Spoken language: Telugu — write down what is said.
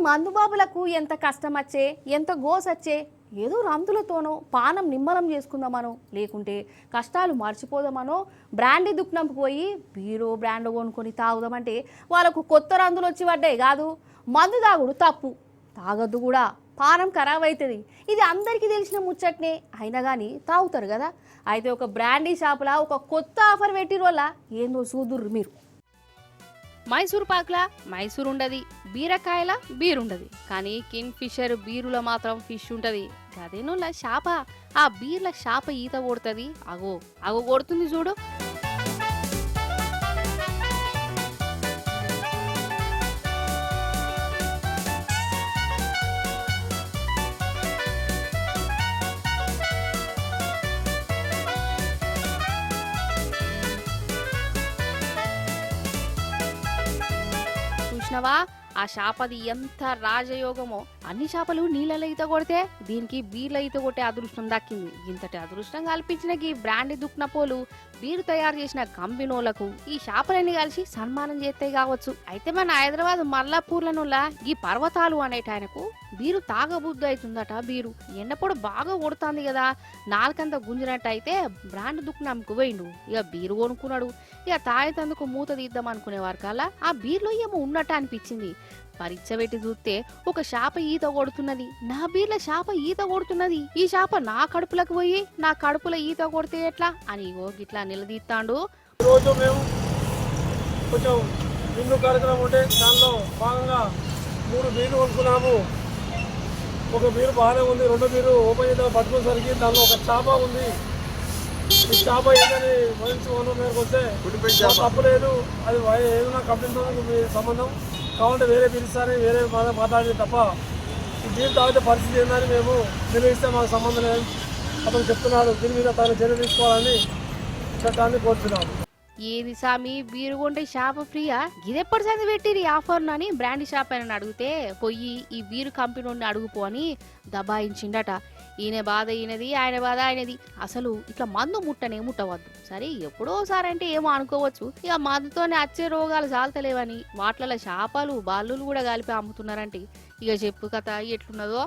మందుబాబులకు ఎంత కష్టం వచ్చే ఎంత గోసొచ్చే ఏదో రంతులతోనో పానం నిమ్మలం చేసుకుందామనో లేకుంటే కష్టాలు మర్చిపోదామనో బ్రాండీ దుఃఖంకు పోయి బీరో బ్రాండ్ కొనుక్కొని తాగుదామంటే వాళ్ళకు కొత్త రందులు వచ్చి పడ్డాయి కాదు. మందు తాగుడు తప్పు, తాగద్దు కూడా, పానం ఖరాబ్ అవుతుంది. ఇది అందరికీ తెలిసిన ముచ్చట్నే, అయినా కానీ తాగుతారు కదా. అయితే ఒక బ్రాండీ షాపులా ఒక కొత్త ఆఫర్ పెట్టిన వల్ల ఏందో చూదుర్రు మీరు. మైసూర్ పాక్లా మైసూర్ ఉండదు, బీరకాయల బీర్ ఉండదు, కానీ కింగ్ ఫిషర్ బీరులో మాత్రం ఫిష్ ఉంటుంది. అదేనోళ్ళ షాప, ఆ బీర్ల షాప ఈత కొడుతుంది. అగో అగో కొడుతుంది చూడు. చూసినవా ఆ షాపది ఎంత రాజయోగమో. అన్ని చేపలు నీళ్ళలో ఈత కొడితే దీనికి బీర్ల ఈత కొట్టే అదృష్టం దక్కింది. ఇంతటి అదృష్టం కల్పించిన ఈ బ్రాండ్ దుక్నపోలు బీరు తయారు చేసిన కంపెనీలకు ఈ చేపలన్నీ కలిసి సన్మానం చేస్తే కావచ్చు. అయితే మన హైదరాబాద్ మల్లాపూర్లనులా ఈ పర్వతాలు అనేటాయనకు బీరు తాగబుద్ధి అవుతుందట. బీరు ఎండపొడు బాగా కొడుతుంది కదా, నాలుకంత గుంజినట్టు అయితే బ్రాండ్ దుక్నంకు పోయిండు. ఇక బీరు కొనుక్కున్నాడు. ఇక తాగేందుకు మూత తీద్దాం అనుకునేవారు కల్లా ఆ బీర్లో ఏమో ఉన్నట్టు అనిపించింది. పరీక్ష పెట్టి చూస్తే ఒక చేప ఈత కొడుతున్నది. నా బీర్ల చేప ఈత కొడుతున్నది, ఈ చేప నా కడుపులకు పోయి నా కడుపులో ఈత కొడితే ఎట్లా అని ఇట్లా నిలదీస్తాడు. రోజు మేము కొంచెం విందు కార్యక్రమం ఉంటే దానిలో భాగంగా 3 బీర్లు కొనుక్కున్నాము. ఒక బీరు బాగానే ఉంది, 2 బీరు ఓపెన్ చేద్దాం పట్టుకునేసరికి దానిలో ఒక చేప ఉంది. ఈ చేప ఏదని మంచి ఓనర్ మేరకు వస్తే తప్పలేదు, అది ఏదైనా కంపెనీతో మీ సంబంధం కావాలంటే వేరే పిలుస్తారని వేరే మాట్లాడి తప్ప ఈ బీరు తాగితే పరిస్థితి ఏందని మేము నిర్వహిస్తే మాకు సంబంధం లేదని అతను చెప్తున్నాడు. దీని మీద తను చర్య తీసుకోవాలని చట్టాన్ని కోరుతున్నాను. ఏది సామి బీరు కొంటే షాప్ ఫ్రీయా, ఇదెప్పటి సంది పెట్టిరి ఆఫర్ అని బ్రాండ్ షాప్ అని అడిగితే పోయి ఈ బీరు కంపెనీ అడుగుపో అని దబాయించిండట. ఈయన బాధ ఈయనది, ఆయన బాధ ఆయనది. అసలు ఇట్లా మందు ముట్టనే ముట్టవద్దు. సరే ఎప్పుడోసారి అంటే ఏమో అనుకోవచ్చు, ఇక మందుతోనే వచ్చే రోగాలు చాలతలేవని వాటిలలో చేపలు బాల్లులు కూడా కలిపి అమ్ముతున్నారంటే ఇక చెప్పు కథ ఎట్లున్నదో.